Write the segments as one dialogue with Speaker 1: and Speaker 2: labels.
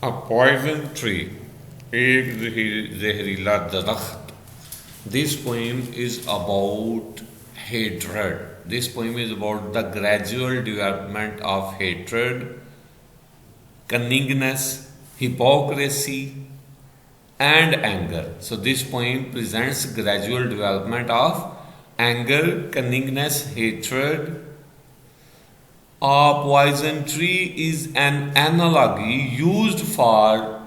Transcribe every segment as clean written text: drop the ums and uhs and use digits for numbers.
Speaker 1: A poison tree, एक जहरीला दरख्त. This poem is about hatred. This poem is about the gradual development of hatred, cunningness, hypocrisy, and anger. So this poem presents gradual development of anger, cunningness, hatred. A poison tree is an analogy used for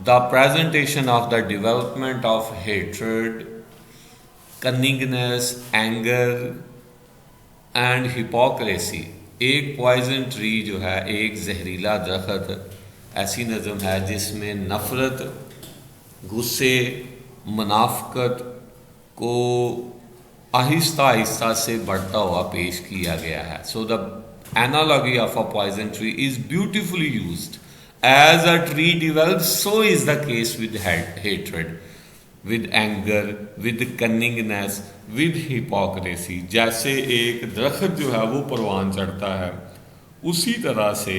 Speaker 1: the presentation of the development of hatred, cunningness, anger and hypocrisy. एक poison tree जो है, एक जहरीला दरख्त ऐसी नज़म है जिसमें नफ़रत, गुस्से, मुनाफ़क़त को आहिस्ता आहिस्ता से बढ़ता हुआ पेश किया गया है. So the analogy of a poison tree is beautifully used. As a tree develops, so is the case with hatred, with anger, with cunningness, with hypocrisy. जैसे एक दरख्त जो है वो परवान चढ़ता है, उसी तरह से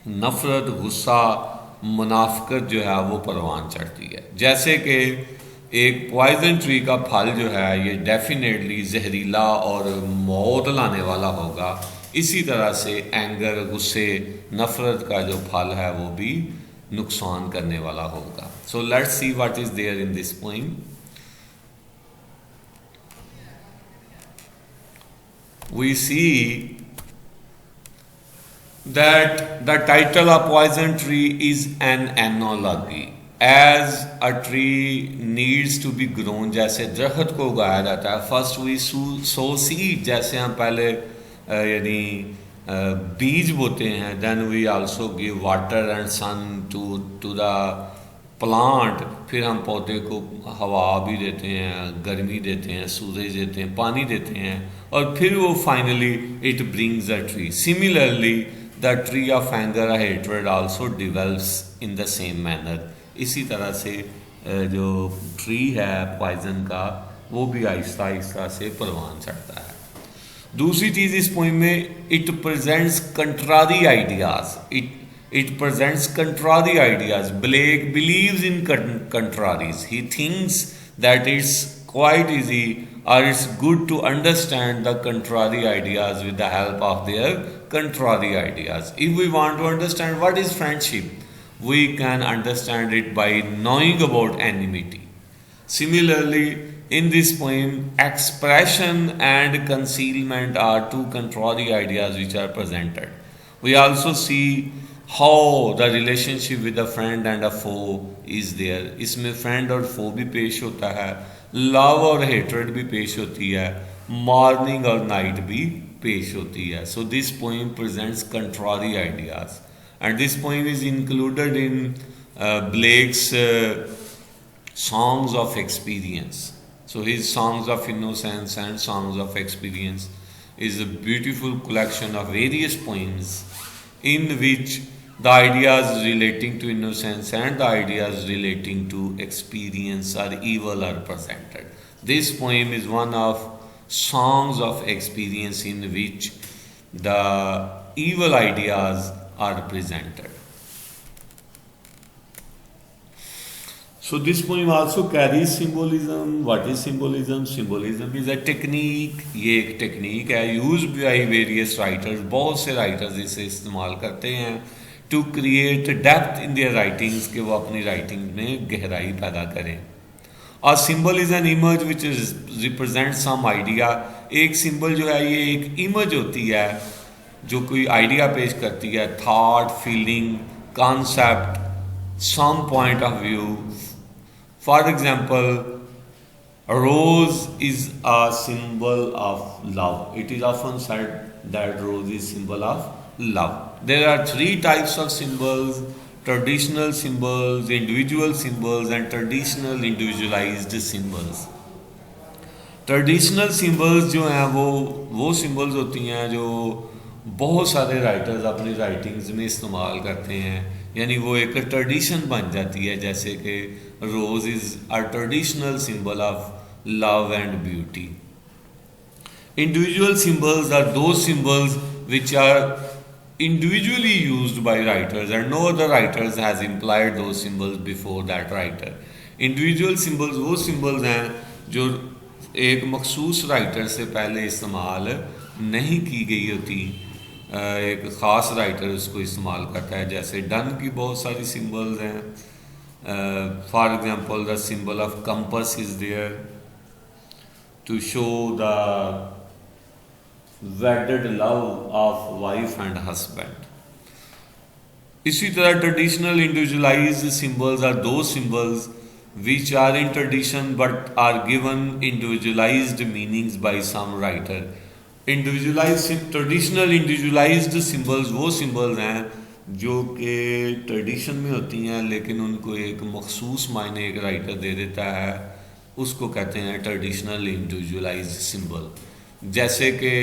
Speaker 1: नफ़रत, गुस्सा, मुनाफ़क़त जो है वो परवान चढ़ती है. जैसे कि एक पॉइजन ट्री का फल जो है ये डेफिनेटली जहरीला और मौत लाने वाला होगा, इसी तरह से एंगर, गुस्से, नफ़रत का जो फल है वो भी नुकसान करने वाला होगा. So let's see what is there in this poem. We see that the title of poison tree is an analogy. As a tree needs to be grown, जैसे दरख्त को उगाया जाता है, फर्स्ट वी सो सीड, जैसे हम पहले यानी बीज बोते हैं, then we also give water and sun to the plant. फिर हम पौधे को हवा भी देते हैं, गर्मी देते हैं, सूरज देते हैं, पानी देते हैं, और फिर वो finally it brings a tree. Similarly the tree of anger hatred also develops in the same manner. इसी तरह से जो ट्री है पॉइजन का, वो भी आहिस्ता आहिस्ता से परवान चढ़ता है. दूसरी चीज़ इस पोइम में, it presents contrary ideas. It presents contrary ideas. Blake believes in contraries. He thinks that it's quite easy or it's good to understand the contrary ideas with the help of their contrary ideas. If we want to understand what is friendship, we can understand it by knowing about enmity. Similarly, in this poem, expression and concealment are two contrary ideas which are presented. We also see how the relationship with a friend and a foe is there. इसमें friend और foe भी पेश होता है, love और hatred भी पेश होती है, मॉर्निंग और नाइट भी पेश होती है. So this poem presents contrary ideas and this poem is included in Blake's songs of experience. So his songs of innocence and songs of experience is a beautiful collection of various poems in which the ideas relating to innocence and the ideas relating to experience or evil are presented. This poem is one of songs of experience in which the evil ideas are presented. So this poem also carries symbolism. What is symbolism? Symbolism is a technique. ये एक technique है, used by various writers. बहुत से writers इसे इस्तेमाल करते हैं to create depth in their writings, कि वो अपनी writing में गहराई पैदा करें. A symbol is an image which represents some idea. एक symbol जो है ये एक image होती है जो कोई idea पेश करती है, thought, feeling, concept, some point of view. For example, a rose is a symbol of love. It is often said that rose is symbol of love. There are three types of symbols: traditional symbols, individual symbols, and traditional individualized symbols. Traditional symbols जो हैं वो symbols होती हैं जो बहुत सारे writers अपनी writings में इस्तेमाल करते हैं, यानी वो एक ट्रेडिशन बन जाती है. जैसे कि rose is a traditional symbol of love and beauty. Individual symbols are those symbols which are individually used by writers and no other writers has implied those symbols before that writer. Individual symbols वो symbols हैं जो एक मखसूस writer से पहले इस्तेमाल नहीं की गई होती, एक ख़ास राइटर उसको इस्तेमाल करता है. जैसे डन की बहुत सारी सिंबल्स हैं. For example the symbol of compass is there to show the wedded love of wife and husband. इसी तरह ट्रेडिशनल इंडिविजुअलाइज्ड सिंबल्स आर दो symbols which are in tradition but are given individualized meanings by some writer. Traditional individualised symbols वो symbols हैं जो कि tradition में होती हैं लेकिन उनको एक मखसूस मायने एक राइटर दे देता है, उसको कहते हैं ट्रेडिशनल इंडिविजुअलाइज्ड सिंबल. जैसे कि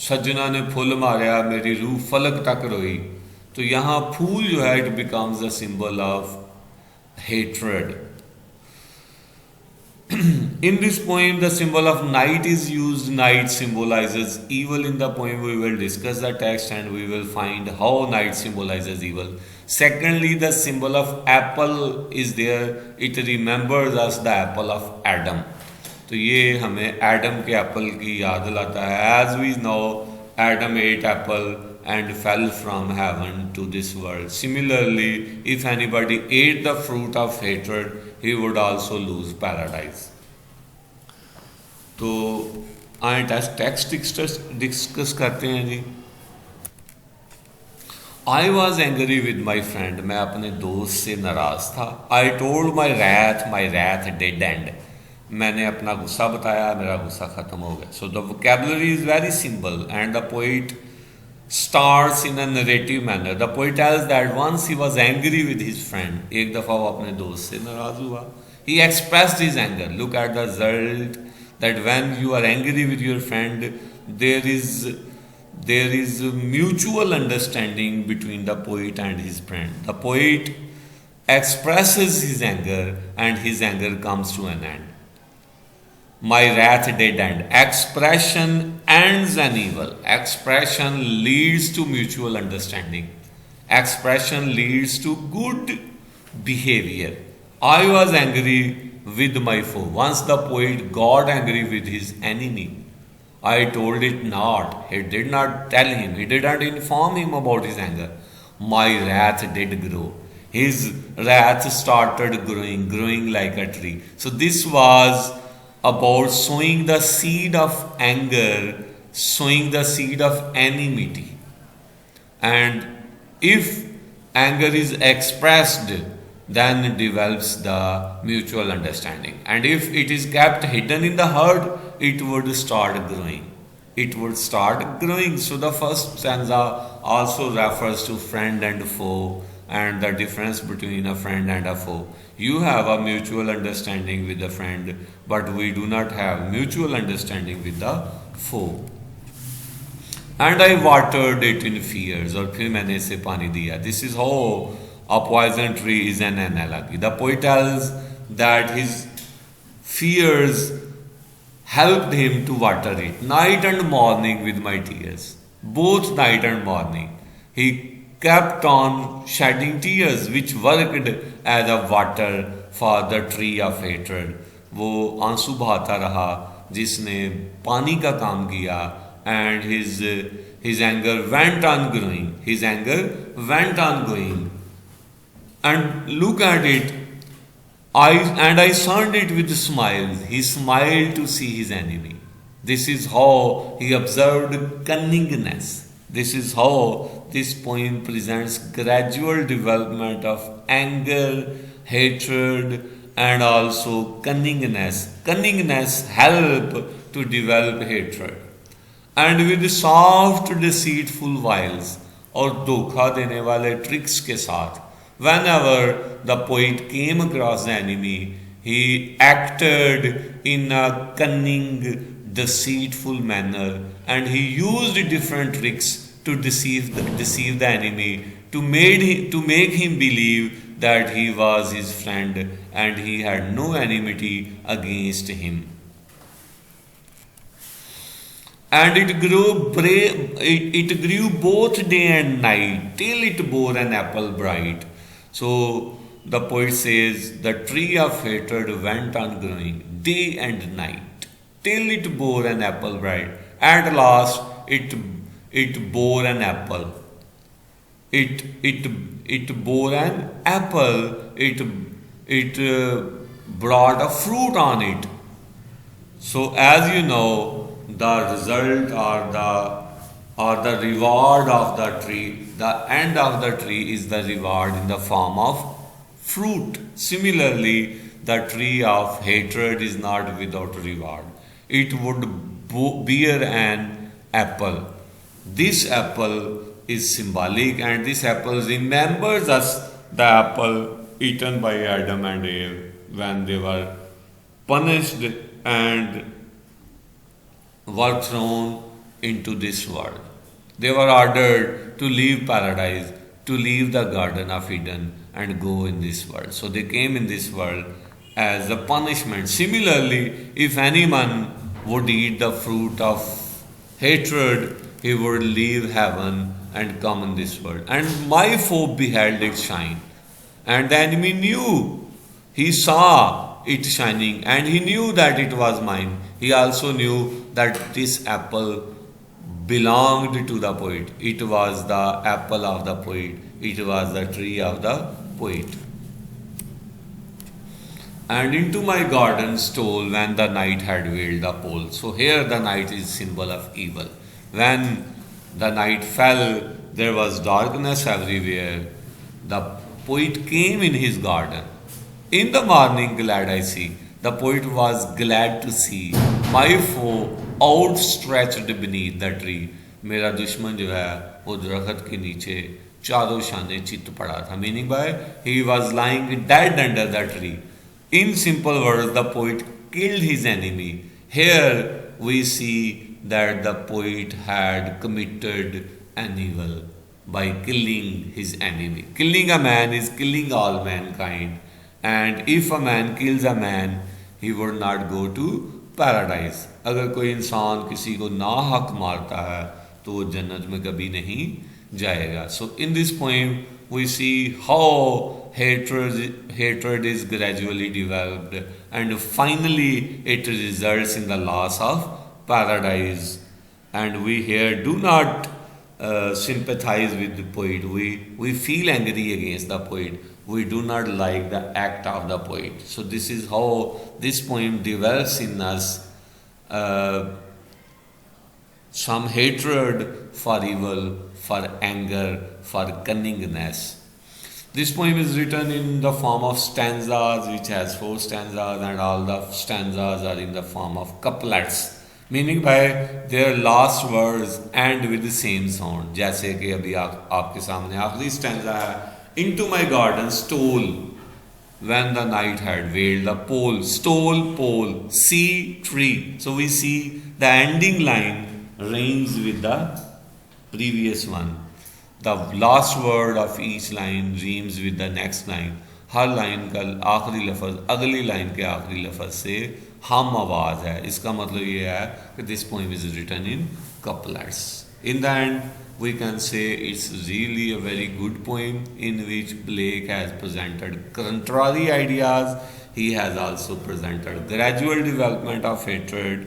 Speaker 1: सज्जना ने फुल मारा मेरी रूह फलक तक रोई, तो यहाँ फूल जो है it becomes a symbol of hatred. In this poem, the symbol of night is used. Night symbolizes evil. In the poem, we will discuss the text and we will find how night symbolizes evil. Secondly, the symbol of apple is there. It remembers us the apple of Adam. तो ये हमें Adam के Apple की याद लाता है. As we know, Adam ate apple and fell from heaven to this world. Similarly, if anybody ate the fruit of hatred, he would also lose paradise. तो आए टेक्स्ट डिस्कस करते हैं जी. I was angry with my friend. मैं अपने दोस्त से नाराज था. I told my wrath did end. मैंने अपना गुस्सा बताया, मेरा गुस्सा ख़त्म हो गया. So the vocabulary is very simple and the poet starts in a narrative manner. The poet tells that once he was angry with his friend. एक दफ़ा वो अपने दोस्त से नाराज़ हुआ. He expressed his anger. Look at the result that when you are angry with your friend, there is mutual understanding between the poet and his friend. The poet expresses his anger and his anger comes to an end. My wrath did end. Expression ends an evil. Expression leads to mutual understanding. Expression leads to good behavior. I was angry with my foe. Once the poet got angry with his enemy, I told it not. He did not tell him. He did not inform him about his anger. My wrath did grow. His wrath started growing like a tree. So this was about sowing the seed of anger, sowing the seed of enmity. And if anger is expressed, then it develops the mutual understanding. And if it is kept hidden in the heart, it would start growing. It would start growing. So the first stanza also refers to friend and foe and the difference between a friend and a foe. You have a mutual understanding with a friend, but we do not have mutual understanding with the foe. And I watered it in fears. और फिर मैंने इसे पानी दिया. This is how a poison tree is an analogy. The poet tells that his fears helped him to water it. Night and morning with my tears. Both night and morning. He kept on shedding tears which worked as a water for the tree of hatred. वो आंसू बहाता रहा जिसने पानी का काम किया. And his anger went on growing. His anger went on going. And look at it. I shunned it with smiles. He smiled to see his enemy. This is how he observed cunningness. This is how this poem presents gradual development of anger, hatred, and also cunningness. Cunningness help to develop hatred. And with soft deceitful wiles और धोखा देने वाले tricks के साथ, whenever the poet came across the enemy, he acted in a cunning, deceitful manner, and he used different tricks to deceive the enemy, to make him believe that he was his friend and he had no enmity against him. And it grew both day and night till it bore an apple bright. So the poet says the tree of hatred went on growing day and night till it bore an apple bright. At last it bore an apple. It bore an apple. It brought a fruit on it. So as you know, the result or the reward of the tree, the end of the tree is the reward in the form of fruit. Similarly, the tree of hatred is not without reward. It would bear an apple. This apple is symbolic, and this apple remembers us the apple eaten by Adam and Eve when they were punished and were thrown into this world. They were ordered to leave paradise, to leave the Garden of Eden and go in this world. So they came in this world as a punishment. Similarly, if anyone would eat the fruit of hatred, he would leave heaven and come in this world. And my foe beheld it shine. And the enemy knew, he saw it shining, and he knew that it was mine. He also knew that this apple belonged to the poet. It was the apple of the poet. It was the tree of the poet. And into my garden stole when the night had veiled the pole. So here the night is symbol of evil. When the night fell, there was darkness everywhere. The poet came in his garden. In the morning glad I see. The poet was glad to see my foe outstretched beneath the tree. मेरा दुश्मन जो है वो दरख्त के नीचे चारों शाने चित पड़ा था. Meaning by he was lying dead under the tree. In simple words, the poet killed his enemy. Here we see that the poet had committed an evil by killing his enemy. Killing a man is killing all mankind. And if a man kills a man, he would not go to paradise. अगर कोई इंसान किसी को ना हक मारता है तो वो जन्नत में कभी नहीं जाएगा. So in this poem we see how hatred is gradually developed and finally it results in the loss of paradise. And we here do not sympathize with the poet. We feel angry against the poet. We do not like the act of the poet. So this is how this poem develops in us some hatred for evil, for anger, for cunningness. This poem is written in the form of stanzas, which has 4 stanzas, and all the stanzas are in the form of couplets. Meaning by their last words end with the same sound. जैसे कि अभी आपके सामने आखिरी stanza है. Into my garden stole when the night had veiled the pole. Stole, pole, see, tree. So we see the ending line rhymes with the previous one. The last word of each line rhymes with the next line. Her line का आखिरी लफ्ज़ अगली line के आखिरी लफ्ज़ से हम आवाज़ है. इसका मतलब ये है कि this poem is written in couplets. In the end, we can say it's really a very good poem in which Blake has presented contrary ideas. He has also presented gradual development of hatred.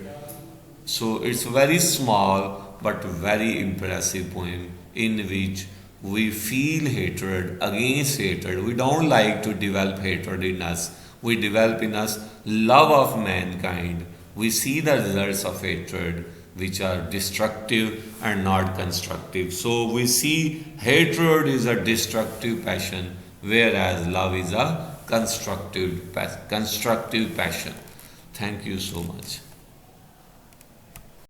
Speaker 1: So it's very small but very impressive poem in which we feel hatred against hatred. We don't like to develop hatred in us. We develop in us love of mankind. We see the results of hatred, which are destructive and not constructive. So we see hatred is a destructive passion, whereas love is a constructive passion. Thank you so much.